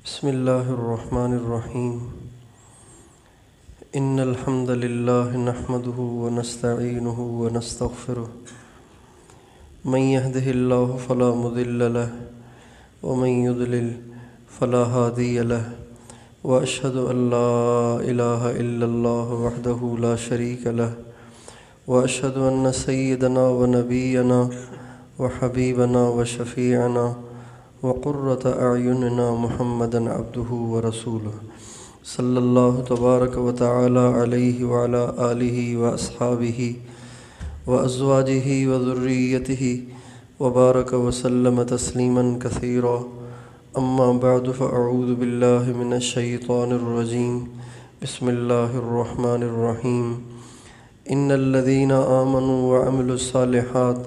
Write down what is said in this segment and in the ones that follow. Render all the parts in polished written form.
بسم الله الرحمن الرحيم إن الحمد لله نحمده ونستعينه ونستغفره من يهده الله فلا مضل له ومن يضلل فلا هادي له وأشهد أن لا إله إلا الله وحده لا شريك له وأشهد أن سيدنا ونبينا وحبيبنا وشفيعنا وقرة أعيننا محمدا عبده ورسوله صلى الله تبارك وتعالى عليه وعلى آله وأصحابه وأزواجه وذريته وبارك وسلم تسليما كثيرا أما بعد فأعوذ بالله من الشيطان الرجيم بسم الله الرحمن الرحيم إن الذين آمنوا وعملوا الصالحات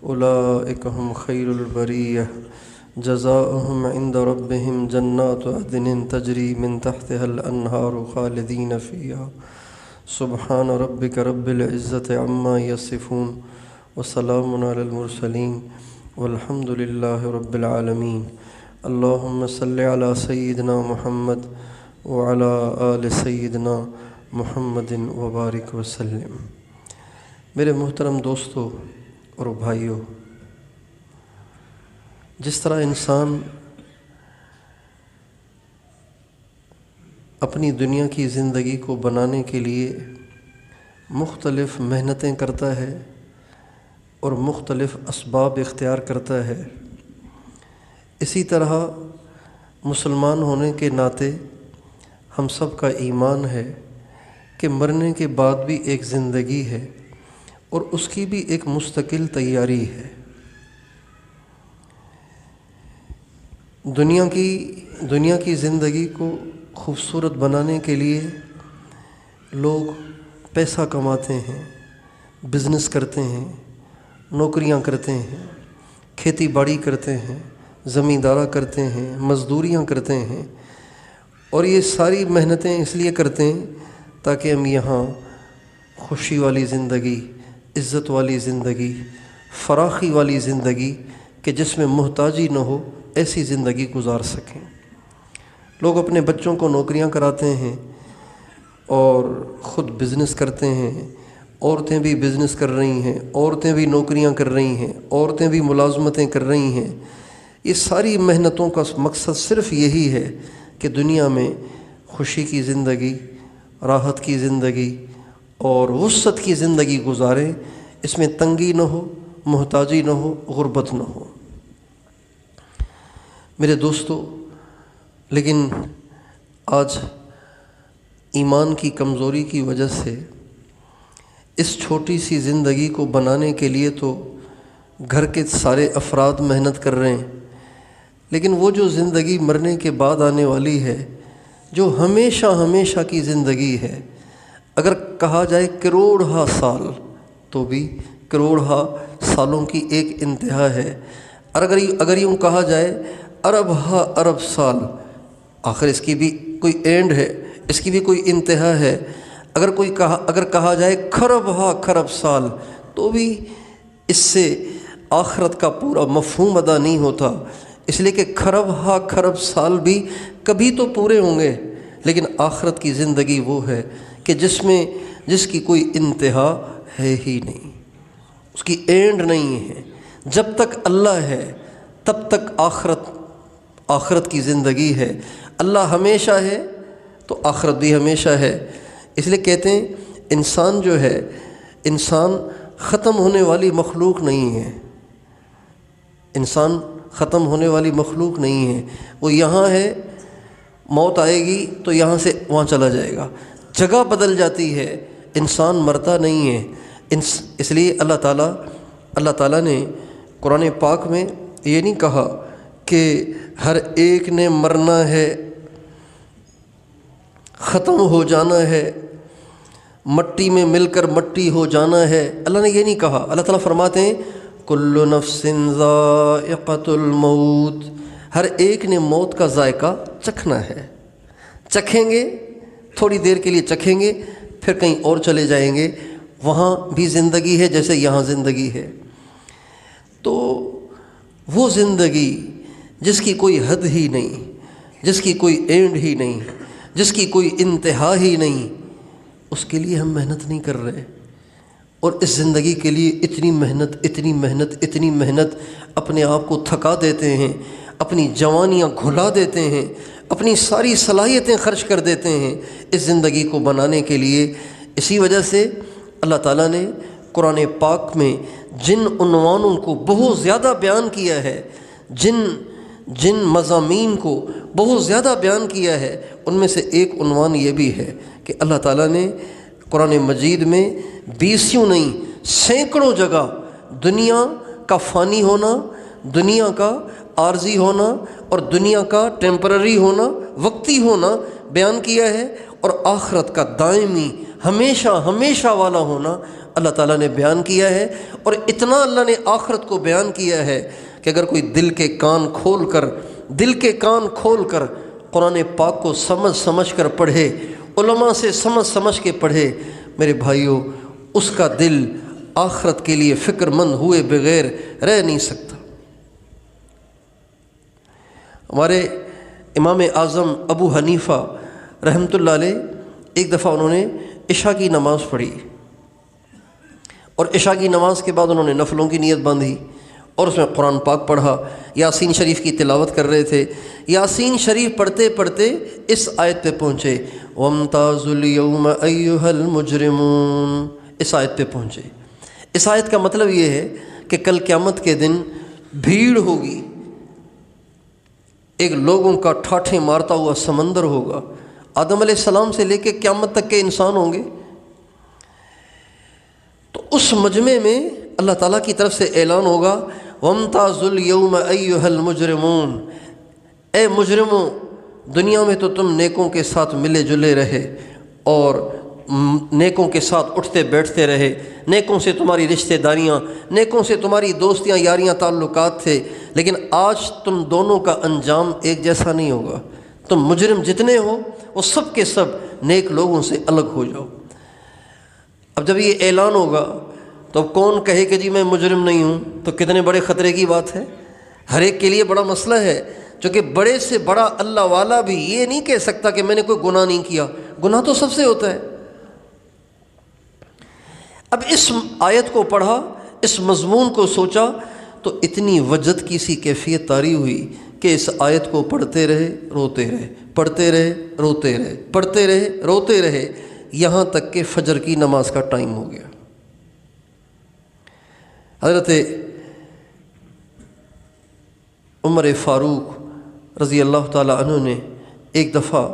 أولئك هم خير البرية جزاؤهم عند ربهم جنات عدن تجري من تحتها الأنهار خالدين فيها سبحان ربك رب العزة عما يصفون وسلام على المرسلين والحمد لله رب العالمين اللهم صل على سيدنا محمد وعلى آل سيدنا محمد وبارک وسلم۔ میرے محترم دوستو اور بھائیو، جس طرح انسان اپنی دنیا کی زندگی کو بنانے کے لیے مختلف محنتیں کرتا ہے اور مختلف اسباب اختیار کرتا ہے، اسی طرح مسلمان ہونے کے ناطے ہم سب کا ایمان ہے کہ مرنے کے بعد بھی ایک زندگی ہے اور اس کی بھی ایک مستقل تیاری ہے۔ دنیا کی زندگی کو خوبصورت بنانے کے لیے لوگ پیسہ کماتے ہیں، بزنس کرتے ہیں، نوکریاں کرتے ہیں، کھیتی باڑی کرتے ہیں، زمیندارہ کرتے ہیں، مزدوریاں کرتے ہیں، اور یہ ساری محنتیں اس لیے کرتے ہیں تاکہ ہم یہاں خوشی والی زندگی، عزت والی زندگی، فراخی والی زندگی کہ جس میں محتاجی نہ ہو، ایسی زندگی گزار سکیں۔ لوگ اپنے بچوں کو نوکریاں کراتے ہیں اور خود بزنس کرتے ہیں، عورتیں بھی بزنس کر رہی ہیں، عورتیں بھی نوکریاں کر رہی ہیں، عورتیں بھی ملازمتیں کر رہی ہیں۔ یہ ساری محنتوں کا مقصد صرف یہی ہے کہ دنیا میں خوشی کی زندگی، راحت کی زندگی اور وسعت کی زندگی گزاریں، اس میں تنگی نہ ہو، محتاجی نہ ہو، غربت نہ ہو۔ میرے دوستو، لیکن آج ایمان کی کمزوری کی وجہ سے اس چھوٹی سی زندگی کو بنانے کے لیے تو گھر کے سارے افراد محنت کر رہے ہیں، لیکن وہ جو زندگی مرنے کے بعد آنے والی ہے، جو ہمیشہ کی زندگی ہے، اگر کہا جائے کروڑہا سال تو بھی کروڑہا سالوں کی ایک انتہا ہے، اور اگر یوں کہا جائے ارب سال، آخر اس کی بھی کوئی اینڈ ہے، اس کی بھی کوئی انتہا ہے۔ اگر کہا جائے کھرب سال تو بھی اس سے آخرت کا پورا مفہوم ادا نہیں ہوتا، اس لیے کہ کھرب سال بھی کبھی تو پورے ہوں گے، لیکن آخرت کی زندگی وہ ہے کہ جس کی کوئی انتہا ہے ہی نہیں، اس کی اینڈ نہیں ہے۔ جب تک اللہ ہے تب تک آخرت کی زندگی ہے، اللہ ہمیشہ ہے تو آخرت بھی ہمیشہ ہے۔ اس لیے کہتے ہیں انسان جو ہے، انسان ختم ہونے والی مخلوق نہیں ہے، انسان ختم ہونے والی مخلوق نہیں ہے، وہ یہاں ہے، موت آئے گی تو یہاں سے وہاں چلا جائے گا، جگہ بدل جاتی ہے، انسان مرتا نہیں ہے۔ اس لیے اللہ تعالیٰ نے قرآن پاک میں یہ نہیں کہا کہ ہر ایک نے مرنا ہے، ختم ہو جانا ہے، مٹی میں مل کر مٹی ہو جانا ہے، اللہ نے یہ نہیں کہا۔ اللہ تعالیٰ فرماتے ہیں کل نفس ذائقۃ الموت، ہر ایک نے موت کا ذائقہ چکھنا ہے، چکھیں گے، تھوڑی دیر کے لیے چکھیں گے، پھر کہیں اور چلے جائیں گے، وہاں بھی زندگی ہے جیسے یہاں زندگی ہے۔ تو وہ زندگی جس کی کوئی حد ہی نہیں، جس کی کوئی اینڈ ہی نہیں، جس کی کوئی انتہا ہی نہیں، اس کے لیے ہم محنت نہیں کر رہے، اور اس زندگی کے لیے اتنی محنت اتنی محنت اتنی محنت اپنے آپ کو تھکا دیتے ہیں، اپنی جوانیاں گھلا دیتے ہیں، اپنی ساری صلاحیتیں خرچ کر دیتے ہیں اس زندگی کو بنانے کے لیے۔ اسی وجہ سے اللہ تعالیٰ نے قرآن پاک میں جن عنوانوں کو بہت زیادہ بیان کیا ہے، جن مضامین کو بہت زیادہ بیان کیا ہے، ان میں سے ایک عنوان یہ بھی ہے کہ اللہ تعالیٰ نے قرآن مجید میں 20 نہیں سینکڑوں جگہ دنیا کا فانی ہونا، دنیا کا عارضی ہونا اور دنیا کا ٹیمپرری ہونا، وقتی ہونا بیان کیا ہے، اور آخرت کا دائمی ہمیشہ ہمیشہ والا ہونا اللہ تعالیٰ نے بیان کیا ہے۔ اور اتنا اللہ نے آخرت کو بیان کیا ہے کہ اگر کوئی دل کے کان کھول کر قرآن پاک کو سمجھ کر پڑھے، علماء سے سمجھ کے پڑھے، میرے بھائیوں، اس کا دل آخرت کے لیے فکر مند ہوئے بغیر رہ نہیں سکتا۔ ہمارے امام اعظم ابو حنیفہ رحمۃ اللہ علیہ، ایک دفعہ انہوں نے عشاء کی نماز پڑھی، اور عشاء کی نماز کے بعد انہوں نے نفلوں کی نیت باندھی اور اس میں قرآن پاک پڑھا، یاسین شریف کی تلاوت کر رہے تھے۔ یاسین شریف پڑھتے پڑھتے اس آیت پہ پہنچے، وَامْتَازُوا الْيَوْمَ أَيُّهَا الْمُجْرِمُونَ، اس آیت پہ پہنچے۔ اس آیت کا مطلب یہ ہے کہ کل قیامت کے دن بھیڑ ہوگی، ایک لوگوں کا ٹھاٹھیں مارتا ہوا سمندر ہوگا، آدم علیہ السلام سے لے کے قیامت تک کے انسان ہوں گے۔ تو اس مجمع میں اللہ تعالیٰ کی طرف سے اعلان ہوگا، وَامْتَازُوا الْيَوْمَ أَيُّهَا الْمُجْرِمُونَ، اے مجرموں، دنیا میں تو تم نیکوں کے ساتھ ملے جلے رہے اور نیکوں کے ساتھ اٹھتے بیٹھتے رہے، نیکوں سے تمہاری رشتہ داریاں، نیکوں سے تمہاری دوستیاں یاریاں تعلقات تھے، لیکن آج تم دونوں کا انجام ایک جیسا نہیں ہوگا۔ تم مجرم جتنے ہو وہ سب کے سب نیک لوگوں سے الگ ہو جاؤ۔ اب جب یہ اعلان ہوگا تو اب کون کہے کہ جی میں مجرم نہیں ہوں؟ تو کتنے بڑے خطرے کی بات ہے، ہر ایک کے لیے بڑا مسئلہ ہے، چونکہ بڑے سے بڑا اللہ والا بھی یہ نہیں کہہ سکتا کہ میں نے کوئی گناہ نہیں کیا، گناہ تو سب سے ہوتا ہے۔ اب اس آیت کو پڑھا، اس مضمون کو سوچا تو اتنی وجد کی سی کیفیت طاری ہوئی کہ اس آیت کو پڑھتے رہے روتے رہے، پڑھتے رہے روتے رہے، پڑھتے رہے روتے رہے، یہاں تک کہ فجر کی نماز کا ٹائم ہو گیا۔ حضرت عمر فاروق رضی اللہ تعالی عنہ نے ایک دفعہ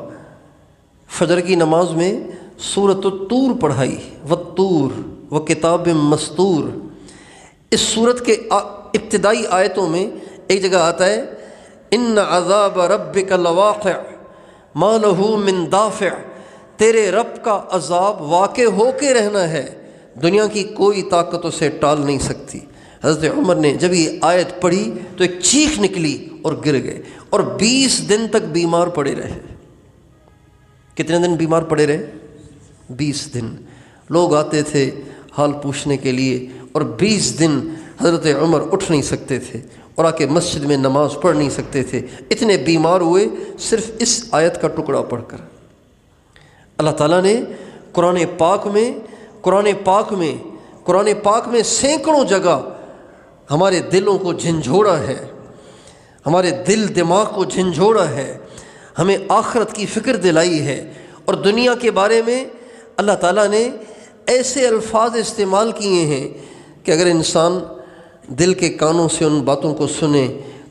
فجر کی نماز میں سورۃ الطور پڑھائی، والطور وکتاب مستور۔ اس سورت کے ابتدائی آیتوں میں ایک جگہ آتا ہے، ان عذاب ربک لواقع ما لہ من دافع، تیرے رب کا عذاب واقع ہو کے رہنا ہے، دنیا کی کوئی طاقت اسے ٹال نہیں سکتی۔ حضرت عمر نے جب یہ آیت پڑھی تو ایک چیخ نکلی اور گر گئے، اور 20 دن تک بیمار پڑے رہے۔ کتنے دن بیمار پڑے رہے؟ 20 دن۔ لوگ آتے تھے حال پوچھنے کے لیے، اور 20 دن حضرت عمر اٹھ نہیں سکتے تھے اور آ کے مسجد میں نماز پڑھ نہیں سکتے تھے، اتنے بیمار ہوئے صرف اس آیت کا ٹکڑا پڑھ کر۔ اللہ تعالیٰ نے قرآن پاک میں سینکڑوں جگہ ہمارے دلوں کو جھنجھوڑا ہے، ہمارے دل دماغ کو جھنجھوڑا ہے، ہمیں آخرت کی فکر دلائی ہے، اور دنیا کے بارے میں اللہ تعالیٰ نے ایسے الفاظ استعمال کیے ہیں کہ اگر انسان دل کے کانوں سے ان باتوں کو سنے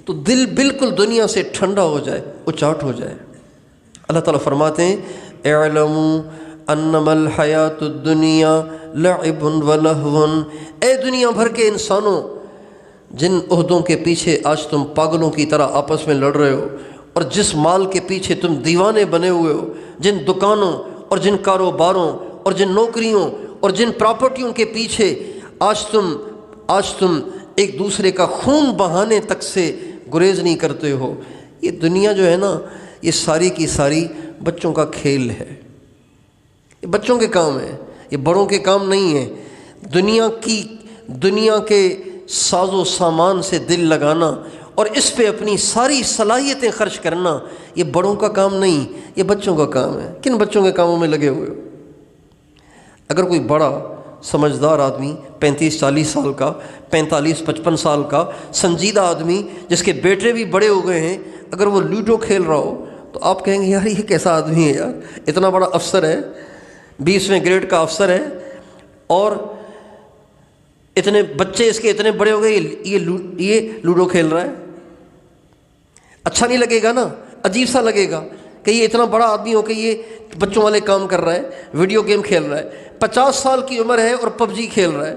تو دل بالکل دنیا سے ٹھنڈا ہو جائے، اچاٹ ہو جائے۔ اللہ تعالیٰ فرماتے ہیں، اعلموا انما الحیات الدنیا لعب ولہو، اے دنیا بھر کے انسانوں، جن عہدوں کے پیچھے آج تم پاگلوں کی طرح آپس میں لڑ رہے ہو، اور جس مال کے پیچھے تم دیوانے بنے ہوئے ہو، جن دکانوں اور جن کاروباروں اور جن نوکریوں اور جن پراپرٹیوں کے پیچھے آج تم ایک دوسرے کا خون بہانے تک سے گریز نہیں کرتے ہو، یہ دنیا جو ہے نا، یہ ساری کی ساری بچوں کا کھیل ہے، یہ بچوں کے کام ہے، یہ بڑوں کے کام نہیں ہے۔ دنیا کے ساز و سامان سے دل لگانا اور اس پہ اپنی ساری صلاحیتیں خرچ کرنا، یہ بڑوں کا کام نہیں، یہ بچوں کا کام ہے۔ کن بچوں کے کاموں میں لگے ہوئے ہو؟ اگر کوئی بڑا سمجھدار آدمی 35-40 سال کا، 45-55 سال کا سنجیدہ آدمی جس کے بیٹے بھی بڑے ہو گئے ہیں، اگر وہ لوڈو کھیل رہا ہو تو آپ کہیں گے یار یہ کیسا آدمی ہے یار، اتنا بڑا افسر ہے، 20ویں گریڈ کا افسر ہے، اور اتنے بچے اس کے اتنے بڑے ہو گئے، یہ لوڈو کھیل رہا ہے۔ اچھا نہیں لگے گا نا، عجیب سا لگے گا کہ یہ اتنا بڑا آدمی ہو کہ یہ بچوں والے کام کر رہا ہے، ویڈیو گیم کھیل رہا ہے، 50 سال کی عمر ہے اور پب جی کھیل رہا ہے،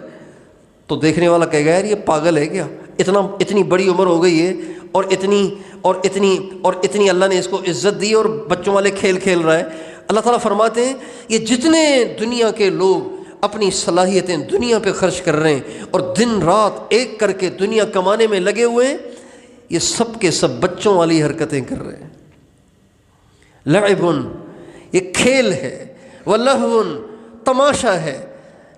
تو دیکھنے والا کہے گا یار یہ پاگل ہے کیا، اتنی بڑی عمر ہو گئی ہے اور اتنی اللہ نے اس کو عزت دی اور بچوں والے کھیل کھیل رہا ہے۔ اللہ تعالیٰ فرماتے ہیں یہ جتنے دنیا کے لوگ اپنی صلاحیتیں دنیا پہ خرچ کر رہے ہیں اور دن رات ایک کر کے دنیا کمانے میں لگے ہوئے ہیں، یہ سب کے سب بچوں والی حرکتیں کر رہے ہیں۔ لعبن، یہ کھیل ہے، ولہون، تماشا ہے۔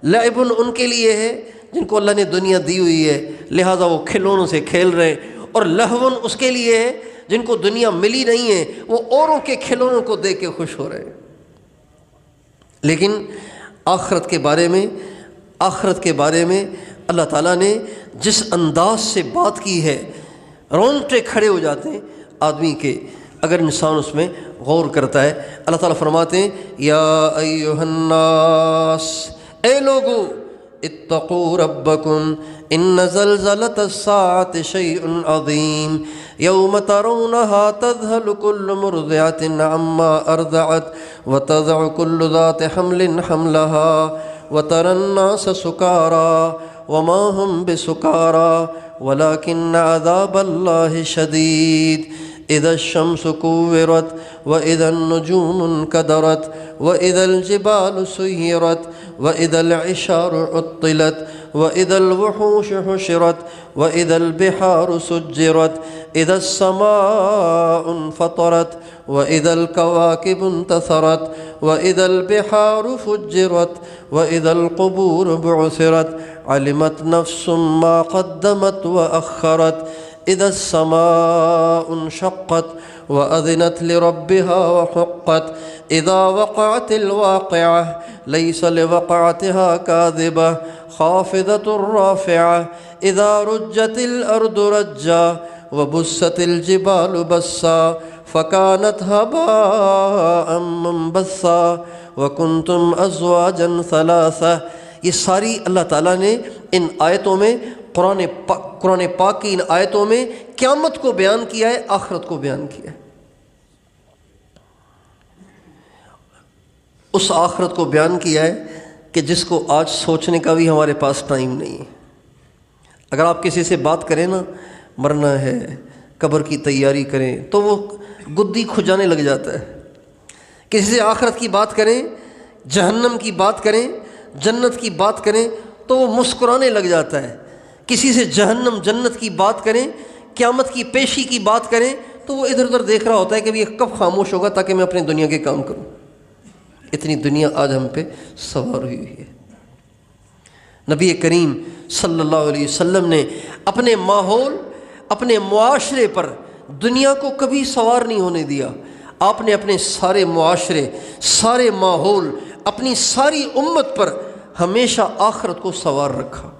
لعبن ان کے لیے ہے جن کو اللہ نے دنیا دی ہوئی ہے، لہٰذا وہ کھلونوں سے کھیل رہے ہیں، اور لہون اس کے لیے ہے جن کو دنیا ملی نہیں ہے، وہ اوروں کے کھلونوں کو دیکھ کے خوش ہو رہے ہیں۔ لیکن آخرت کے بارے میں اللہ تعالیٰ نے جس انداز سے بات کی ہے، رونگٹے کھڑے ہو جاتے ہیں آدمی کے اگر انسان اس میں غور کرتا ہے۔ اللہ تعالیٰ فرماتے ہیں یا ایھا الناس، اے لوگو، اتقوا ربکم ان زلزلۃ الساعۃ شیء عظیم یوم ترونها تذہل کل مرضعۃ عما ارضعت وتضع کل ذات حمل حملها وترى الناس سکارى وما هم بسکارى ولكن عذاب اللہ شدید اذا الشمس كورت واذا النجوم انكدرت واذا الجبال سيرت واذا العشار عطلت واذا الوحوش حشرت واذا البحار سجرت اذا السماء انفطرت واذا الكواكب انتثرت واذا البحار فجرت واذا القبور بعثرت علمت نفس ما قدمت واخرت اذا السماء انشقت وأذنت لربها وحقت اذا وقعت الواقعة ليس لوقعتها كاذبة خافضة رافعة اذا رجت الأرض رجا وبست الجبال بسا فكانت هباء منبثا وكنتم أزواجا ثلاثة۔ یہ ساری اللہ تعالیٰ نے ان آیتوں میں قرآن پاک کی ان آیتوں میں قیامت کو بیان کیا ہے، آخرت کو بیان کیا ہے۔ اس آخرت کو بیان کیا ہے کہ جس کو آج سوچنے کا بھی ہمارے پاس ٹائم نہیں ہے۔ اگر آپ کسی سے بات کریں نا، مرنا ہے، قبر کی تیاری کریں، تو وہ گدی کھجانے لگ جاتا ہے۔ کسی سے آخرت کی بات کریں، جہنم کی بات کریں، جنت کی بات کریں تو وہ مسکرانے لگ جاتا ہے۔ کسی سے جہنم جنت کی بات کریں، قیامت کی پیشی کی بات کریں تو وہ ادھر ادھر دیکھ رہا ہوتا ہے کہ یہ کب خاموش ہوگا تاکہ میں اپنی دنیا کے کام کروں۔ اتنی دنیا آج ہم پہ سوار ہوئی ہے۔ نبی کریم صلی اللہ علیہ وسلم نے اپنے ماحول، اپنے معاشرے پر دنیا کو کبھی سوار نہیں ہونے دیا۔ آپ نے اپنے سارے معاشرے، سارے ماحول، اپنی ساری امت پر ہمیشہ آخرت کو سوار رکھا۔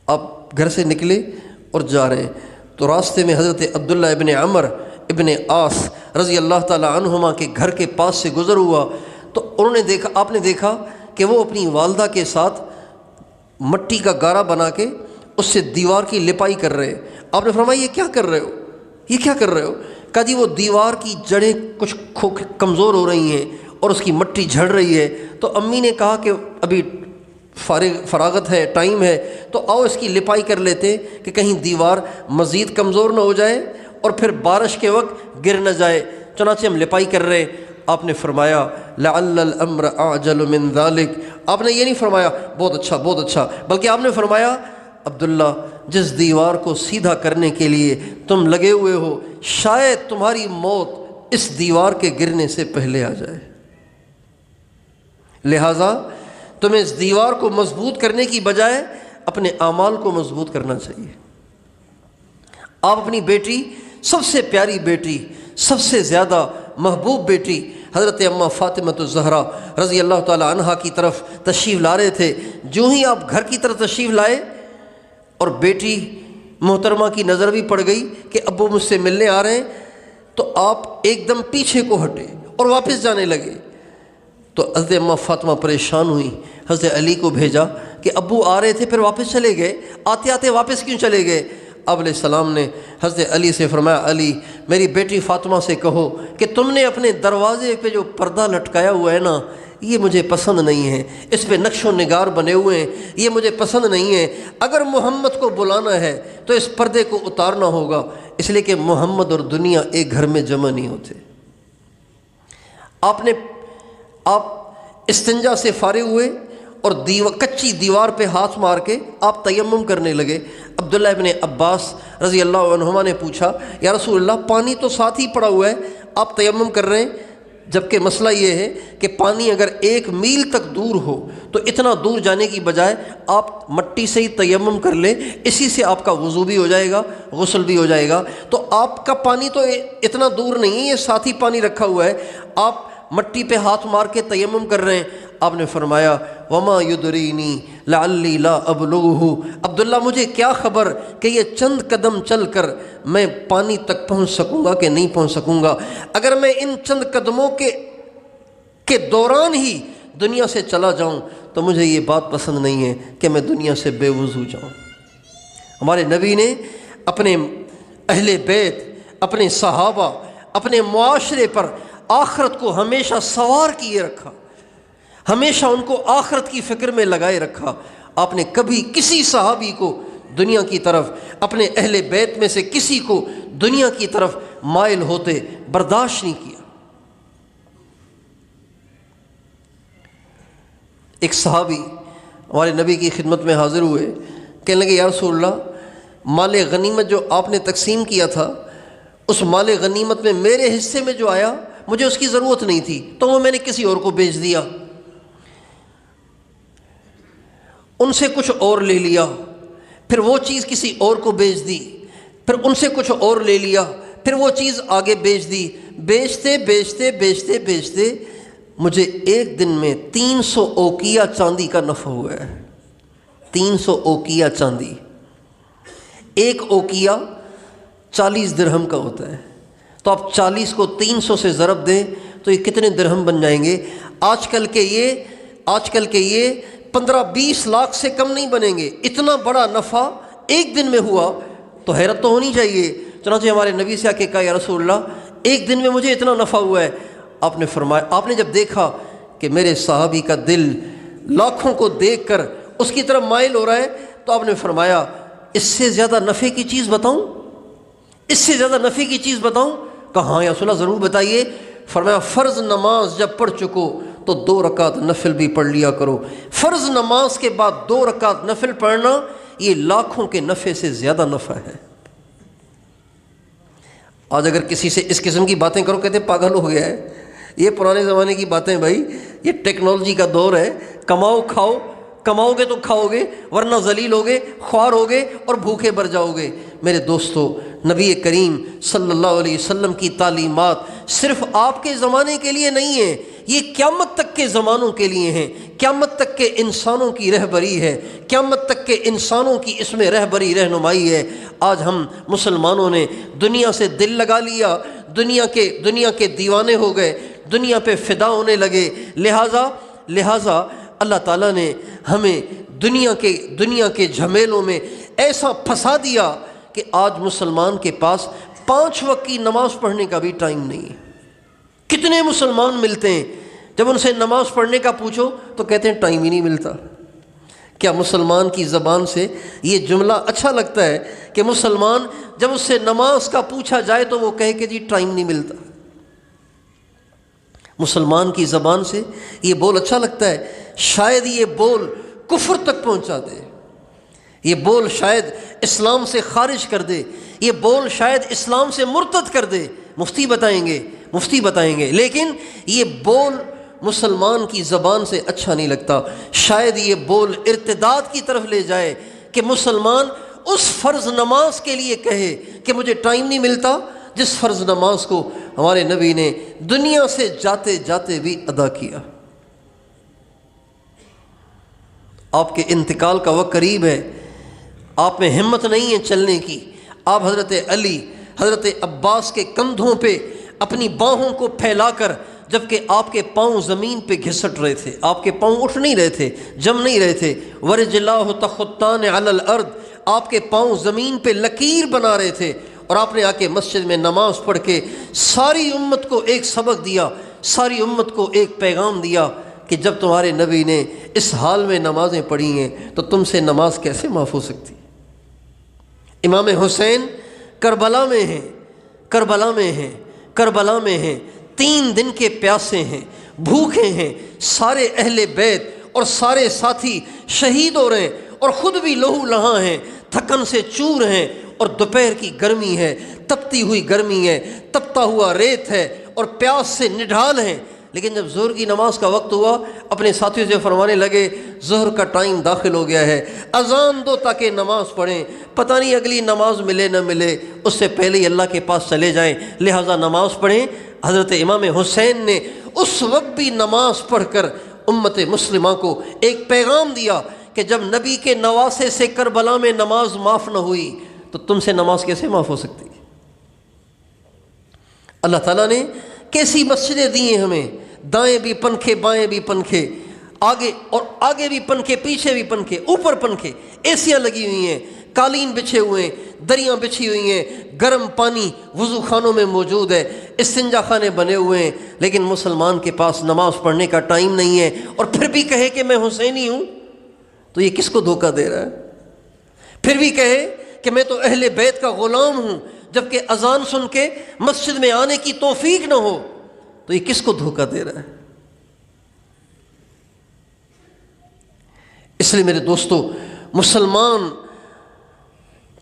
آپ گھر سے نکلے اور جا رہے ہیں تو راستے میں حضرت عبداللہ ابن عمر ابن عاص رضی اللہ تعالی عنہما کے گھر کے پاس سے گزر ہوا تو آپ نے دیکھا کہ وہ اپنی والدہ کے ساتھ مٹی کا گارا بنا کے اس سے دیوار کی لپائی کر رہے ہیں۔ آپ نے فرمایا یہ کیا کر رہے ہو، یہ کیا کر رہے ہو؟ کہا جی وہ دیوار کی جڑیں کچھ کمزور ہو رہی ہیں اور اس کی مٹی جھڑ رہی ہے۔ تو امی نے کہا کہ ابھی فراغت ہے، ٹائم ہے، تو آؤ اس کی لپائی کر لیتے کہ کہیں دیوار مزید کمزور نہ ہو جائے اور پھر بارش کے وقت گر نہ جائے۔ چنانچہ ہم لپائی کر رہے۔ آپ نے فرمایا لعل الامر اعجل من ذلك۔ آپ نے یہ نہیں فرمایا بہت اچھا بہت اچھا، بلکہ آپ نے فرمایا عبداللہ جس دیوار کو سیدھا کرنے کے لیے تم لگے ہوئے ہو شاید تمہاری موت اس دیوار کے گرنے سے پہلے آ جائے، لہٰذا تمہیں اس دیوار کو مضبوط کرنے کی بجائے اپنے اعمال کو مضبوط کرنا چاہیے۔ آپ اپنی بیٹی، سب سے پیاری بیٹی، سب سے زیادہ محبوب بیٹی حضرت اماں فاطمہ الزہرا رضی اللہ تعالی عنہا کی طرف تشریف لا رہے تھے۔ جو ہی آپ گھر کی طرف تشریف لائے اور بیٹی محترمہ کی نظر بھی پڑ گئی کہ ابو مجھ سے ملنے آ رہے ہیں، تو آپ ایک دم پیچھے کو ہٹے اور واپس جانے لگے۔ تو حضرت اماں فاطمہ پریشان ہوئی، حضرت علی کو بھیجا کہ ابو آ رہے تھے پھر واپس چلے گئے، آتے آتے واپس کیوں چلے گئے؟ آپ علیہ السلام نے حضرت علی سے فرمایا، علی میری بیٹی فاطمہ سے کہو کہ تم نے اپنے دروازے پہ جو پردہ لٹکایا ہوا ہے نا، یہ مجھے پسند نہیں ہے، اس پہ نقش و نگار بنے ہوئے ہیں، یہ مجھے پسند نہیں ہے۔ اگر محمد کو بلانا ہے تو اس پردے کو اتارنا ہوگا، اس لیے کہ محمد اور دنیا ایک گھر میں جمع نہیں ہوتے۔ آپ استنجا سے فارغ ہوئے اور کچی دیوار پہ ہاتھ مار کے آپ تیمم کرنے لگے۔ عبداللہ ابن عباس رضی اللہ عنہما نے پوچھا، یا رسول اللہ پانی تو ساتھ ہی پڑا ہوا ہے، آپ تیمم کر رہے ہیں، جبکہ مسئلہ یہ ہے کہ پانی اگر 1 میل تک دور ہو تو اتنا دور جانے کی بجائے آپ مٹی سے ہی تیمم کر لیں، اسی سے آپ کا وضو بھی ہو جائے گا، غسل بھی ہو جائے گا۔ تو آپ کا پانی تو اتنا دور نہیں ہے، یہ ساتھ ہی پانی رکھا ہوا ہے، آپ مٹی پہ ہاتھ مار کے تیمم کر رہے ہیں۔ آپ نے فرمایا، وما یدرینی لعلی لا ابلغہ، عبداللہ مجھے کیا خبر کہ یہ چند قدم چل کر میں پانی تک پہنچ سکوں گا کہ نہیں پہنچ سکوں گا۔ اگر میں ان چند قدموں کے دوران ہی دنیا سے چلا جاؤں تو مجھے یہ بات پسند نہیں ہے کہ میں دنیا سے بے وضو جاؤں۔ ہمارے نبی نے اپنے اہل بیت، اپنے صحابہ، اپنے معاشرے پر آخرت کو ہمیشہ سوار کیے رکھا، ہمیشہ ان کو آخرت کی فکر میں لگائے رکھا۔ آپ نے کبھی کسی صحابی کو دنیا کی طرف، اپنے اہل بیت میں سے کسی کو دنیا کی طرف مائل ہوتے برداشت نہیں کیا۔ ایک صحابی ہمارے نبی کی خدمت میں حاضر ہوئے، کہنے لگے، یا رسول اللہ مال غنیمت جو آپ نے تقسیم کیا تھا، اس مال غنیمت میں میرے حصے میں جو آیا مجھے اس کی ضرورت نہیں تھی، تو وہ میں نے کسی اور کو بیچ دیا، ان سے کچھ اور لے لیا، پھر وہ چیز کسی اور کو بیچ دی، پھر ان سے کچھ اور لے لیا، پھر وہ چیز آگے بیچ دی۔ بیچتے بیچتے بیچتے بیچتے مجھے ایک دن میں 300 اوقیہ چاندی کا نفع ہوا ہے۔ 300 اوقیہ چاندی، ایک اوقیہ 40 درہم کا ہوتا ہے، تو آپ 40 کو 300 سے ضرب دیں تو یہ کتنے درہم بن جائیں گے؟ آج کل کے یہ 15-20 لاکھ سے کم نہیں بنیں گے۔ اتنا بڑا نفع ایک دن میں ہوا تو حیرت تو ہونی چاہیے۔ چنانچہ ہمارے نبی سے آ کے کہا، یا رسول اللہ ایک دن میں مجھے اتنا نفع ہوا ہے۔ آپ نے فرمایا، آپ نے جب دیکھا کہ میرے صحابی کا دل لاکھوں کو دیکھ کر اس کی طرف مائل ہو رہا ہے، تو آپ نے فرمایا، اس سے زیادہ نفع کی چیز بتاؤں؟ اس سے زیادہ نفع کی چیز بتاؤں؟ کہا ہاں یا رسول اللہ ضرور بتائیے۔ فرمایا، فرض نماز جب پڑھ چکو تو 2 رکعت نفل بھی پڑھ لیا کرو۔ فرض نماز کے بعد 2 رکعت نفل پڑھنا یہ لاکھوں کے نفع سے زیادہ نفع ہے۔ آج اگر کسی سے اس قسم کی باتیں کرو، کہتے پاگل ہو گیا ہے، یہ پرانے زمانے کی باتیں بھائی، یہ ٹیکنالوجی کا دور ہے، کماؤ کھاؤ، کماؤ گے تو کھاؤ گے، ورنہ ذلیل ہوگے، خوار ہوگے اور بھوکے مر جاؤ گے۔ میرے دوستو، نبی کریم صلی اللہ علیہ وسلم کی تعلیمات صرف آپ کے زمانے کے لیے نہیں ہیں، یہ قیامت تک کے زمانوں کے لیے ہیں، قیامت تک کے انسانوں کی رہبری ہے، قیامت تک کے انسانوں کی اس میں رہبری رہنمائی ہے۔ آج ہم مسلمانوں نے دنیا سے دل لگا لیا، دنیا کے دیوانے ہو گئے، دنیا پہ فدا ہونے لگے، لہٰذا اللہ تعالیٰ نے ہمیں دنیا کے جھمیلوں میں ایسا پھنسا دیا کہ آج مسلمان کے پاس 5 وقت کی نماز پڑھنے کا بھی ٹائم نہیں ہے۔ کتنے مسلمان ملتے ہیں، جب ان سے نماز پڑھنے کا پوچھو تو کہتے ہیں ٹائم ہی نہیں ملتا۔ کیا مسلمان کی زبان سے یہ جملہ اچھا لگتا ہے کہ مسلمان جب اس سے نماز کا پوچھا جائے تو وہ کہے کہ جی ٹائم نہیں ملتا؟ مسلمان کی زبان سے یہ بول اچھا لگتا ہے؟ شاید یہ بول کفر تک پہنچا دے، یہ بول شاید اسلام سے خارج کر دے، یہ بول شاید اسلام سے مرتد کر دے۔ مفتی بتائیں گے، لیکن یہ بول مسلمان کی زبان سے اچھا نہیں لگتا۔ شاید یہ بول ارتداد کی طرف لے جائے کہ مسلمان اس فرض نماز کے لیے کہے کہ مجھے ٹائم نہیں ملتا، جس فرض نماز کو ہمارے نبی نے دنیا سے جاتے جاتے بھی ادا کیا۔ آپ کے انتقال کا وقت قریب ہے، آپ میں ہمت نہیں ہے چلنے کی، آپ حضرت علی، حضرت عباس کے کندھوں پہ اپنی باہوں کو پھیلا کر، جبکہ آپ کے پاؤں زمین پہ گھسٹ رہے تھے، آپ کے پاؤں اٹھ نہیں رہے تھے، جم نہیں رہے تھے، ورجلاه تخطان علی الارض، آپ کے پاؤں زمین پہ لکیر بنا رہے تھے، اور آپ نے آ کے مسجد میں نماز پڑھ کے ساری امت کو ایک سبق دیا، ساری امت کو ایک پیغام دیا کہ جب تمہارے نبی نے اس حال میں نمازیں پڑھی ہیں تو تم سے نماز کیسے معاف ہو سکتی؟ امام حسین کربلا میں ہیں، کربلا میں ہیں، کربلا میں ہیں، 3 دن کے پیاسے ہیں، بھوکے ہیں، سارے اہل بیت اور سارے ساتھی شہید ہو رہے ہیں، اور خود بھی لہو لہاں ہیں، تھکن سے چور ہیں، اور دوپہر کی گرمی ہے، تپتی ہوئی گرمی ہے، تپتا ہوا ریت ہے، اور پیاس سے نڈھال ہیں۔ لیکن جب ظہر کی نماز کا وقت ہوا، اپنے ساتھیوں سے فرمانے لگے ظہر کا ٹائم داخل ہو گیا ہے، اذان دو تاکہ نماز پڑھیں، پتہ نہیں اگلی نماز ملے نہ ملے، اس سے پہلے ہی اللہ کے پاس چلے جائیں، لہٰذا نماز پڑھیں۔ حضرت امام حسین نے اس وقت بھی نماز پڑھ کر امت مسلمہ کو ایک پیغام دیا کہ جب نبی کے نواسے سے کربلا میں نماز معاف نہ ہوئی تو تم سے نماز کیسے معاف ہو سکتی؟ اللہ تعالیٰ نے کیسی مسجدیں دی ہیں ہمیں، دائیں بھی پنکھے، بائیں بھی پنکھے، آگے بھی پنکھے، پیچھے بھی پنکھے، اوپر پنکھے، ایسیاں لگی ہوئی ہیں، قالین بچھے ہوئے ہیں، دریاں بچھی ہوئی ہیں، گرم پانی وضو خانوں میں موجود ہے، استنجا خانے بنے ہوئے ہیں، لیکن مسلمان کے پاس نماز پڑھنے کا ٹائم نہیں ہے، اور پھر بھی کہے کہ میں حسینی ہوں، تو یہ کس کو دھوکہ دے رہا ہے؟ پھر بھی کہے کہ میں تو اہل بیت کا غلام ہوں، جبکہ اذان سن کے مسجد میں آنے کی توفیق نہ ہو، تو یہ کس کو دھوکہ دے رہا ہے؟ اس لیے میرے دوستو، مسلمان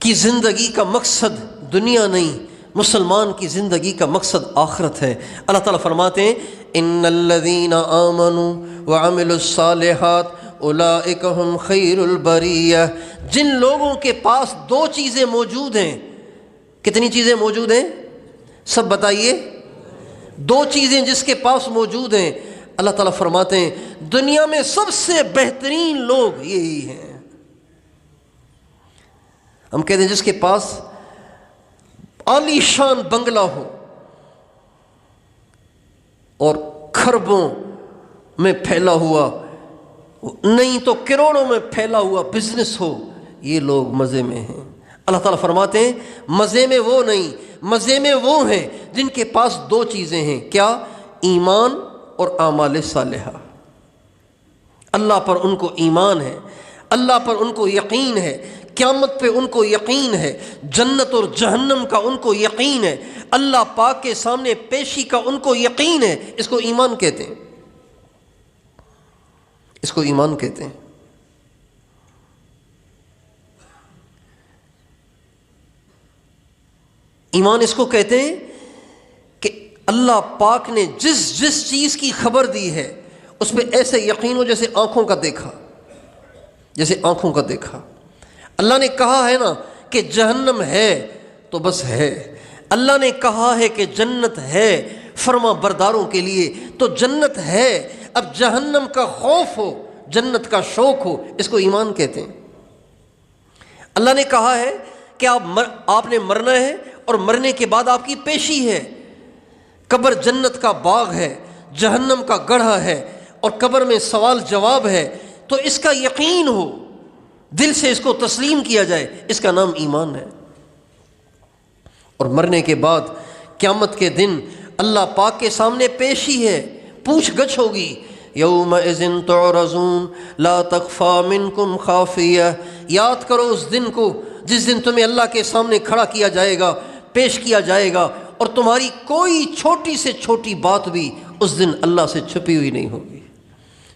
کی زندگی کا مقصد دنیا نہیں، مسلمان کی زندگی کا مقصد آخرت ہے۔ اللہ تعالیٰ فرماتے ہیں ان الذین آمنوا وعملوا الصالحات اولئک هم خیر البریہ، جن لوگوں کے پاس 2 چیزیں موجود ہیں، کتنی چیزیں موجود ہیں؟ سب بتائیے۔ 2 چیزیں جس کے پاس موجود ہیں، اللہ تعالیٰ فرماتے ہیں دنیا میں سب سے بہترین لوگ یہی ہیں۔ ہم کہتے ہیں جس کے پاس عالی شان بنگلہ ہو اور کھربوں میں پھیلا ہوا، نہیں تو کروڑوں میں پھیلا ہوا بزنس ہو، یہ لوگ مزے میں ہیں۔ اللہ تعالیٰ فرماتے ہیں مزے میں وہ نہیں، مزے میں وہ ہیں جن کے پاس 2 چیزیں ہیں، کیا؟ ایمان اور اعمال صالحہ۔ اللہ پر ان کو ایمان ہے، اللہ پر ان کو یقین ہے، قیامت پہ ان کو یقین ہے، جنت اور جہنم کا ان کو یقین ہے، اللہ پاک کے سامنے پیشی کا ان کو یقین ہے۔ اس کو ایمان کہتے ہیں، اس کو ایمان کہتے ہیں۔ ایمان اس کو کہتے ہیں کہ اللہ پاک نے جس چیز کی خبر دی ہے اس پہ ایسے یقین ہو جیسے آنکھوں کا دیکھا، جیسے آنکھوں کا دیکھا۔ اللہ نے کہا ہے نا کہ جہنم ہے تو بس ہے، اللہ نے کہا ہے کہ جنت ہے فرما برداروں کے لیے تو جنت ہے، اب جہنم کا خوف ہو، جنت کا شوق ہو، اس کو ایمان کہتے ہیں۔ اللہ نے کہا ہے کہ آپ نے مرنا ہے اور مرنے کے بعد آپ کی پیشی ہے، قبر جنت کا باغ ہے، جہنم کا گڑھا ہے، اور قبر میں سوال جواب ہے، تو اس کا یقین ہو، دل سے اس کو تسلیم کیا جائے، اس کا نام ایمان ہے۔ اور مرنے کے بعد قیامت کے دن اللہ پاک کے سامنے پیشی ہے، پوچھ گچھ ہوگی، یومئذ تعرضون لا تخفی منکم خافیہ، یاد کرو اس دن کو جس دن تمہیں اللہ کے سامنے کھڑا کیا جائے گا، پیش کیا جائے گا، اور تمہاری کوئی چھوٹی سے چھوٹی بات بھی اس دن اللہ سے چھپی ہوئی نہیں ہوگی،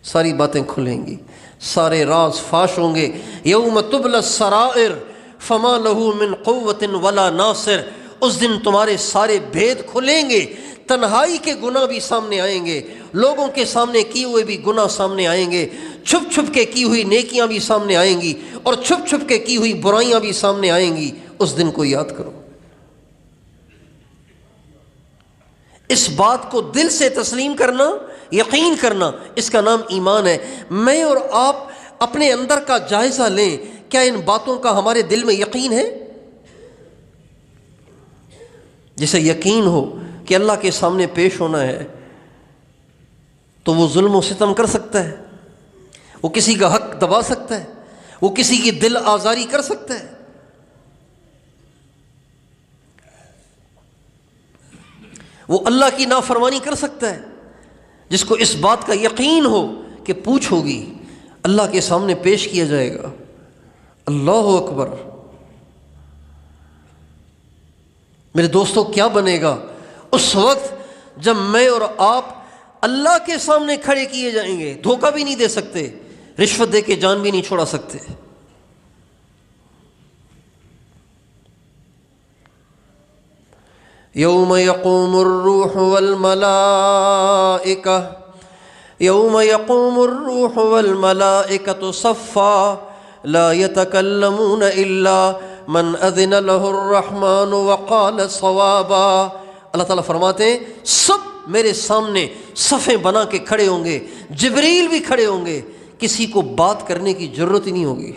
ساری باتیں کھلیں گی، سارے راز فاش ہوں گے۔ یوم تبلی السرائر فما لہ من قوت ولا ناصر، اس دن تمہارے سارے بھید کھلیں گے، تنہائی کے گناہ بھی سامنے آئیں گے، لوگوں کے سامنے کیے ہوئے بھی گناہ سامنے آئیں گے، چھپ چھپ کے کی ہوئی نیکیاں بھی سامنے آئیں گی، اور چھپ چھپ کے کی ہوئی برائیاں بھی سامنے آئیں گی۔ اس دن کو یاد کرو، اس بات کو دل سے تسلیم کرنا، یقین کرنا، اس کا نام ایمان ہے۔ میں اور آپ اپنے اندر کا جائزہ لیں، کیا ان باتوں کا ہمارے دل میں یقین ہے؟ جسے یقین ہو کہ اللہ کے سامنے پیش ہونا ہے تو وہ ظلم و ستم کر سکتا ہے، وہ کسی کا حق دبا سکتا ہے، وہ کسی کی دل آزاری کر سکتا ہے۔ وہ اللہ کی نافرمانی کر سکتا ہے۔ جس کو اس بات کا یقین ہو کہ پوچھ ہوگی، اللہ کے سامنے پیش کیا جائے گا۔ اللہ اکبر۔ میرے دوستو، کیا بنے گا اس وقت جب میں اور آپ اللہ کے سامنے کھڑے کیے جائیں گے؟ دھوکہ بھی نہیں دے سکتے، رشوت دے کے جان بھی نہیں چھوڑا سکتے۔ یوم یقوم الروح والملائکہ یوم یقوم الروح والملائکۃ صفا لا یتکلمون الا من اذن له الرحمن وقال صوابا۔ اللہ تعالیٰ فرماتے ہیں سب میرے سامنے صفیں بنا کے کھڑے ہوں گے، جبریل بھی کھڑے ہوں گے، کسی کو بات کرنے کی ضرورت ہی نہیں ہوگی،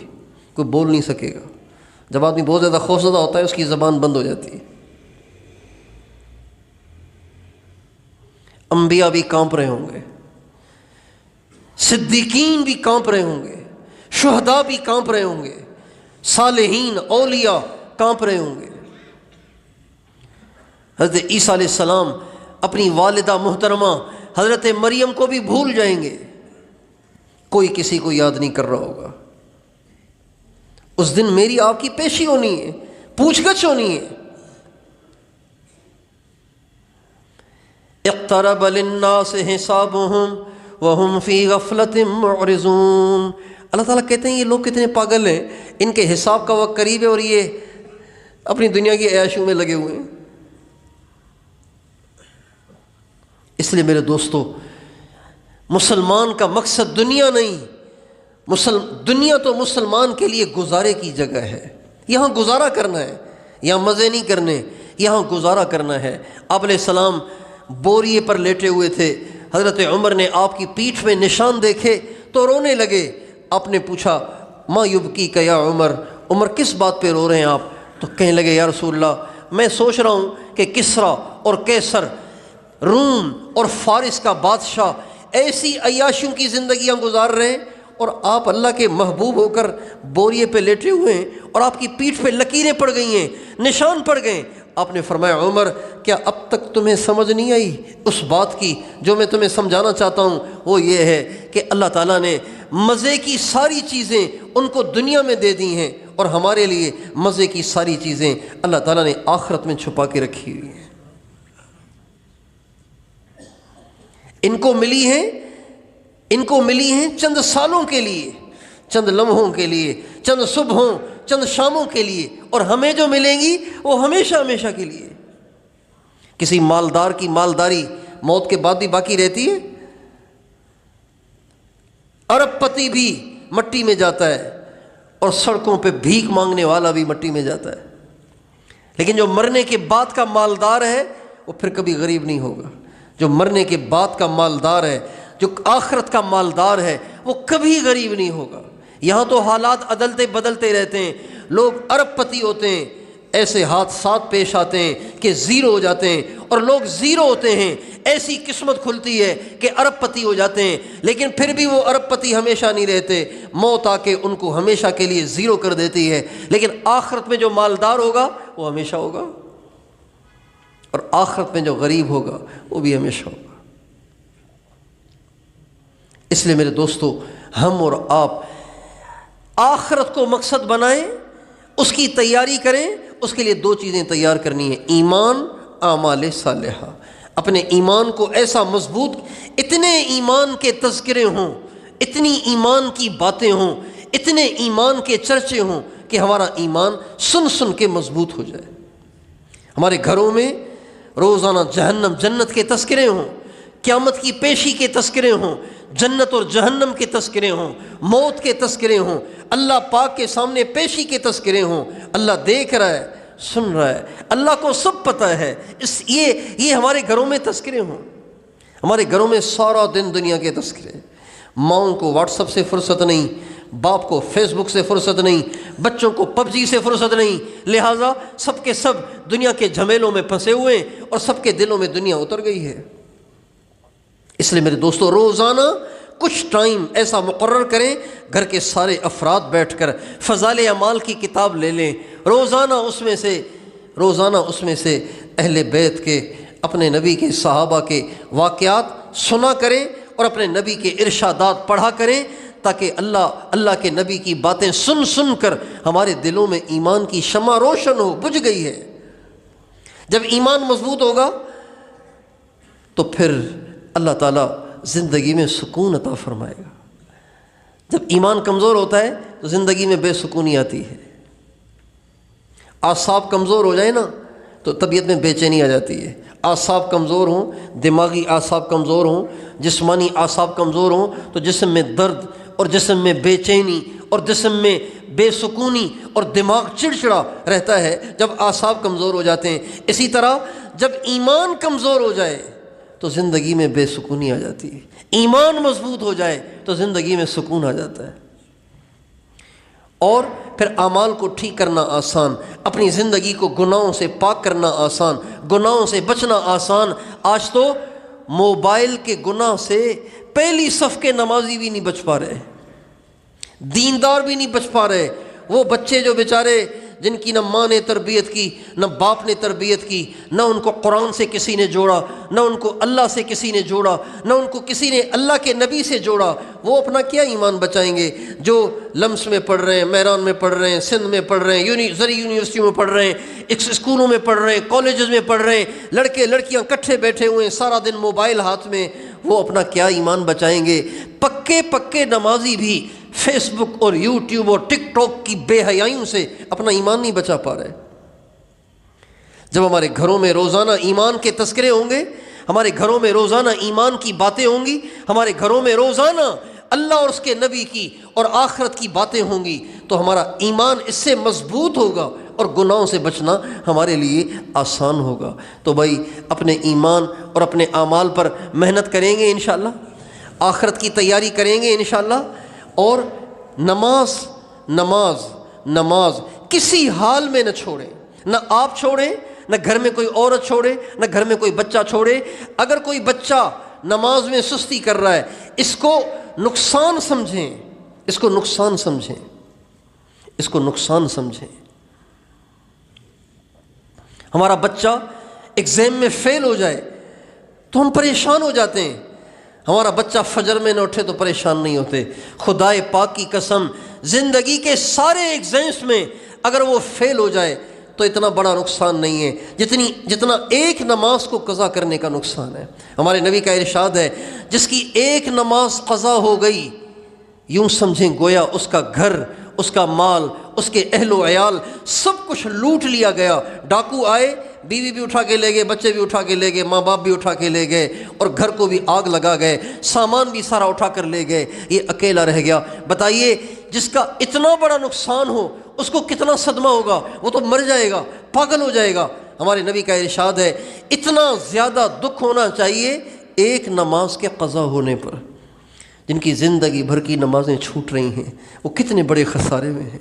کوئی بول نہیں سکے گا۔ جب آدمی بہت زیادہ خوفزدہ ہوتا ہے اس کی زبان بند ہو جاتی ہے۔ انبیاء بھی کانپ رہے ہوں گے، صدیقین بھی کانپ رہے ہوں گے، شہداء بھی کانپ رہے ہوں گے، صالحین اولیاء کانپ رہے ہوں گے۔ حضرت عیسیٰ علیہ السلام اپنی والدہ محترمہ حضرت مریم کو بھی بھول جائیں گے، کوئی کسی کو یاد نہیں کر رہا ہوگا۔ اس دن میری آپ کی پیشی ہونی ہے، پوچھ گچھ ہونی ہے۔ اقترب للناس حسابهم وهم فی غفلۃ معرضون۔ اللہ تعالیٰ کہتے ہیں یہ لوگ کتنے پاگل ہیں، ان کے حساب کا وقت قریب ہے اور یہ اپنی دنیا کی عیاشیوں میں لگے ہوئے ہیں۔ اس لیے میرے دوستو، مسلمان کا مقصد دنیا نہیں، دنیا تو مسلمان کے لیے گزارے کی جگہ ہے۔ یہاں گزارا کرنا ہے، یہاں مزے نہیں کرنے، یہاں گزارا کرنا ہے۔ آپ علیہ السلام بوریے پر لیٹے ہوئے تھے، حضرت عمر نے آپ کی پیٹھ میں نشان دیکھے تو رونے لگے۔ آپ نے پوچھا ما یبکیک یا عمر، عمر کس بات پہ رو رہے ہیں آپ؟ تو کہنے لگے یا رسول اللہ میں سوچ رہا ہوں کہ کسریٰ اور قیصر، روم اور فارس کا بادشاہ ایسی عیاشیوں کی زندگیاں گزار رہے ہیں اور آپ اللہ کے محبوب ہو کر بوریے پہ لیٹے ہوئے ہیں اور آپ کی پیٹھ پہ لکیریں پڑ گئی ہیں، نشان پڑ گئے۔ آپ نے فرمایا عمر کیا اب تک تمہیں سمجھ نہیں آئی اس بات کی جو میں تمہیں سمجھانا چاہتا ہوں؟ وہ یہ ہے کہ اللہ تعالیٰ نے مزے کی ساری چیزیں ان کو دنیا میں دے دی ہیں اور ہمارے لیے مزے کی ساری چیزیں اللہ تعالیٰ نے آخرت میں چھپا کے رکھی ہوئی ہیں۔ ان کو ملی ہیں چند سالوں کے لیے، چند لمحوں کے لیے، چند صبحوں، چند شاموں کے لیے، اور ہمیں جو ملیں گی وہ ہمیشہ ہمیشہ کے لیے۔ کسی مالدار کی مالداری موت کے بعد بھی باقی رہتی ہے؟ ارب پتی بھی مٹی میں جاتا ہے اور سڑکوں پہ بھیک مانگنے والا بھی مٹی میں جاتا ہے، لیکن جو مرنے کے بعد کا مالدار ہے وہ پھر کبھی غریب نہیں ہوگا۔ جو مرنے کے بعد کا مالدار ہے، جو آخرت کا مالدار ہے، وہ کبھی غریب نہیں ہوگا۔ یہاں تو حالات عدلتے بدلتے رہتے ہیں، لوگ ارب پتی ہوتے ہیں، ایسے حادثات پیش آتے ہیں کہ زیرو ہو جاتے ہیں، اور لوگ زیرو ہوتے ہیں، ایسی قسمت کھلتی ہے کہ ارب پتی ہو جاتے ہیں، لیکن پھر بھی وہ ارب پتی ہمیشہ نہیں رہتے، موت آ کے ان کو ہمیشہ کے لیے زیرو کر دیتی ہے۔ لیکن آخرت میں جو مالدار ہوگا وہ ہمیشہ ہوگا، اور آخرت میں جو غریب ہوگا وہ بھی ہمیشہ ہوگا۔ اس لیے میرے دوستو، ہم اور آپ آخرت کو مقصد بنائیں، اس کی تیاری کریں۔ اس کے لیے دو چیزیں تیار کرنی ہیں، ایمان، اعمال صالحہ۔ اپنے ایمان کو ایسا مضبوط، اتنے ایمان کے تذکرے ہوں، اتنی ایمان کی باتیں ہوں، اتنے ایمان کے چرچے ہوں کہ ہمارا ایمان سن سن کے مضبوط ہو جائے۔ ہمارے گھروں میں روزانہ جہنم جنت کے تذکرے ہوں، قیامت کی پیشی کے تذکرے ہوں، جنت اور جہنم کے تذکرے ہوں، موت کے تذکرے ہوں، اللہ پاک کے سامنے پیشی کے تذکرے ہوں۔ اللہ دیکھ رہا ہے، سن رہا ہے، اللہ کو سب پتہ ہے۔ یہ ہمارے گھروں میں تذکرے ہوں، ہمارے گھروں میں سارا دن دنیا کے تذکرے۔ ماؤں کو واٹس ایپ سے فرصت نہیں، باپ کو فیس بک سے فرصت نہیں، بچوں کو پب جی سے فرصت نہیں، لہٰذا سب کے سب دنیا کے جھمیلوں میں پھنسے ہوئے ہیں اور سب کے دلوں میں دنیا اتر گئی ہے۔ اس لیے میرے دوستو، روزانہ کچھ ٹائم ایسا مقرر کریں، گھر کے سارے افراد بیٹھ کر فضائل اعمال کی کتاب لے لیں، روزانہ اس میں سے اہل بیت کے، اپنے نبی کے، صحابہ کے واقعات سنا کریں اور اپنے نبی کے ارشادات پڑھا کریں، تاکہ اللہ کے نبی کی باتیں سن کر ہمارے دلوں میں ایمان کی شمع روشن ہو۔ بجھ گئی ہے۔ جب ایمان مضبوط ہوگا تو پھر اللہ تعالیٰ زندگی میں سکون عطا فرمائے گا۔ جب ایمان کمزور ہوتا ہے تو زندگی میں بے سکونی آتی ہے۔ اعصاب کمزور ہو جائے نا تو طبیعت میں بے چینی آ جاتی ہے۔ اعصاب کمزور ہوں، دماغی اعصاب کمزور ہوں، جسمانی اعصاب کمزور ہوں تو جسم میں درد اور جسم میں بے چینی اور جسم میں بے سکونی اور دماغ چڑچڑا رہتا ہے جب اعصاب کمزور ہو جاتے ہیں۔ اسی طرح جب ایمان کمزور ہو جائے تو زندگی میں بے سکونی آ جاتی ہے۔ ایمان مضبوط ہو جائے تو زندگی میں سکون آ جاتا ہے۔ اور پھر اعمال کو ٹھیک کرنا آسان، اپنی زندگی کو گناہوں سے پاک کرنا آسان، گناہوں سے بچنا آسان۔ آج تو موبائل کے گناہ سے پہلی صف کے نمازی بھی نہیں بچ پا رہے، دیندار بھی نہیں بچ پا رہے۔ وہ بچے جو بیچارے جن کی نہ ماں نے تربیت کی، نہ باپ نے تربیت کی، نہ ان کو قرآن سے کسی نے جوڑا، نہ ان کو اللہ سے کسی نے جوڑا، نہ ان کو کسی نے اللہ کے نبی سے جوڑا، وہ اپنا کیا ایمان بچائیں گے؟ جو لمس میں پڑھ رہے ہیں، میران میں پڑھ رہے ہیں، سندھ میں پڑھ رہے ہیں، زرعی یونیورسٹیوں میں پڑھ رہے ہیں، اسکولوں میں پڑھ رہے ہیں، کالجز میں پڑھ رہے ہیں، لڑکے لڑکیاں کٹھے بیٹھے ہوئے ہیں سارا دن موبائل ہاتھ میں، وہ اپنا کیا ایمان بچائیں گے؟ پکے نمازی بھی فیس بک اور یوٹیوب اور ٹک ٹاک کی بے حیائیوں سے اپنا ایمان نہیں بچا پا رہے۔ جب ہمارے گھروں میں روزانہ ایمان کے تذکرے ہوں گے، ہمارے گھروں میں روزانہ ایمان کی باتیں ہوں گی، ہمارے گھروں میں روزانہ اللہ اور اس کے نبی کی اور آخرت کی باتیں ہوں گی، تو ہمارا ایمان اس سے مضبوط ہوگا اور گناہوں سے بچنا ہمارے لیے آسان ہوگا۔ تو بھائی اپنے ایمان اور اپنے اعمال پر محنت کریں گے انشاءاللہ، آخرت کی تیاری کریں گے انشاءاللہ، اور نماز کسی حال میں نہ چھوڑیں، نہ آپ چھوڑیں، نہ گھر میں کوئی عورت چھوڑے، نہ گھر میں کوئی بچہ چھوڑے۔ اگر کوئی بچہ نماز میں سستی کر رہا ہے، اس کو نقصان سمجھیں۔ ہمارا بچہ ایگزام میں فیل ہو جائے تو ہم پریشان ہو جاتے ہیں، ہمارا بچہ فجر میں نہ اٹھے تو پریشان نہیں ہوتے۔ خدائے پاک کی قسم، زندگی کے سارے ایگزامس میں اگر وہ فیل ہو جائے تو اتنا بڑا نقصان نہیں ہے جتنا ایک نماز کو قضا کرنے کا نقصان ہے۔ ہمارے نبی کا ارشاد ہے، جس کی ایک نماز قضا ہو گئی، یوں سمجھیں گویا اس کا گھر، اس کا مال، اس کے اہل و عیال سب کچھ لوٹ لیا گیا۔ ڈاکو آئے، بیوی بھی اٹھا کے لے گئے، بچے بھی اٹھا کے لے گئے، ماں باپ بھی اٹھا کے لے گئے، اور گھر کو بھی آگ لگا گئے، سامان بھی سارا اٹھا کر لے گئے، یہ اکیلا رہ گیا۔ بتائیے، جس کا اتنا بڑا نقصان ہو اس کو کتنا صدمہ ہوگا؟ وہ تو مر جائے گا، پاگل ہو جائے گا۔ ہمارے نبی کا ارشاد ہے، اتنا زیادہ دکھ ہونا چاہیے ایک نماز کے قضا ہونے پر۔ جن کی زندگی بھر کی نمازیں چھوٹ رہی ہیں وہ کتنے بڑے خسارے میں ہیں۔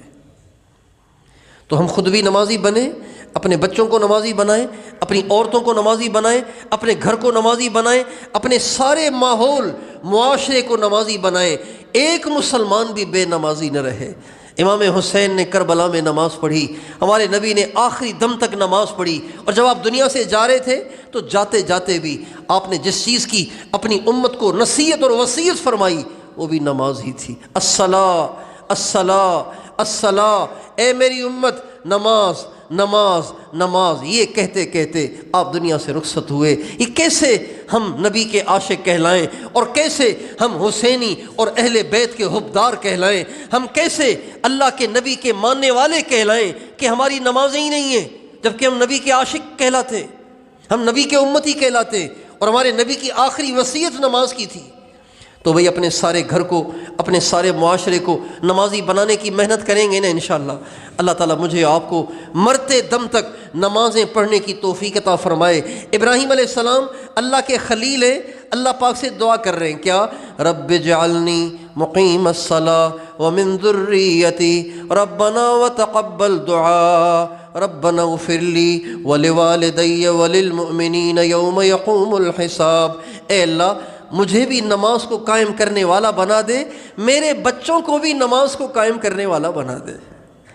تو ہم خود بھی نمازی بنیں، اپنے بچوں کو نمازی بنائیں، اپنی عورتوں کو نمازی بنائیں، اپنے گھر کو نمازی بنائیں، اپنے سارے ماحول معاشرے کو نمازی بنائیں۔ ایک مسلمان بھی بے نمازی نہ رہے۔ امام حسین نے کربلا میں نماز پڑھی، ہمارے نبی نے آخری دم تک نماز پڑھی، اور جب آپ دنیا سے جا رہے تھے تو جاتے جاتے بھی آپ نے جس چیز کی اپنی امت کو نصیحت اور وصیت فرمائی وہ بھی نماز ہی تھی۔ الصلاۃ الصلاۃ الصلاۃ، اے میری امت، نماز نماز نماز، یہ کہتے کہتے آپ دنیا سے رخصت ہوئے۔ یہ کیسے ہم نبی کے عاشق کہلائیں، اور کیسے ہم حسینی اور اہل بیت کے حبدار کہلائیں، ہم کیسے اللہ کے نبی کے ماننے والے کہلائیں کہ ہماری نمازیں ہی نہیں ہیں جبکہ ہم نبی کے عاشق کہلاتے۔ ہم نبی کے امتی کہلاتے ہیں، اور ہمارے نبی کی آخری وصیت نماز کی تھی۔ تو بھئی اپنے سارے گھر کو، اپنے سارے معاشرے کو نمازی بنانے کی محنت کریں گے نا انشاءاللہ۔ اللہ تعالیٰ مجھے آپ کو مرتے دم تک نمازیں پڑھنے کی توفیق عطا فرمائے۔ ابراہیم علیہ السلام اللہ کے خلیل ہیں، اللہ پاک سے دعا کر رہے ہیں کیا؟ رب اجعلنی مقیم الصلاۃ ومن ذریتی ربنا وتقبل دعاء ربنا اغفر لی ولوالدی وللمؤمنین یوم یقوم الحساب۔ اے اللہ مجھے بھی نماز کو قائم کرنے والا بنا دے، میرے بچوں کو بھی نماز کو قائم کرنے والا بنا دے۔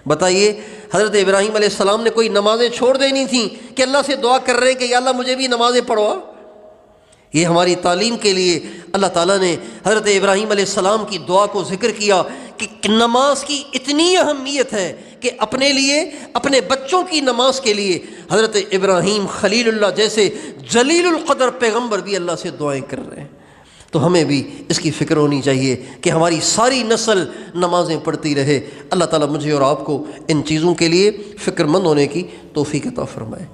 بتائیے حضرت ابراہیم علیہ السلام نے کوئی نمازیں چھوڑ دینی تھیں کہ اللہ سے دعا کر رہے ہیں کہ یا اللہ مجھے بھی نمازیں پڑھوا؟ یہ ہماری تعلیم کے لیے اللہ تعالیٰ نے حضرت ابراہیم علیہ السلام کی دعا کو ذکر کیا کہ نماز کی اتنی اہمیت ہے کہ اپنے لیے، اپنے بچوں کی نماز کے لیے حضرت ابراہیم خلیل اللہ جیسے جلیل القدر پیغمبر بھی اللہ سے دعائیں کر رہے ہیں۔ تو ہمیں بھی اس کی فکر ہونی چاہیے کہ ہماری ساری نسل نمازیں پڑھتی رہے۔ اللہ تعالیٰ مجھے اور آپ کو ان چیزوں کے لیے فکر مند ہونے کی توفیق عطا فرمائے۔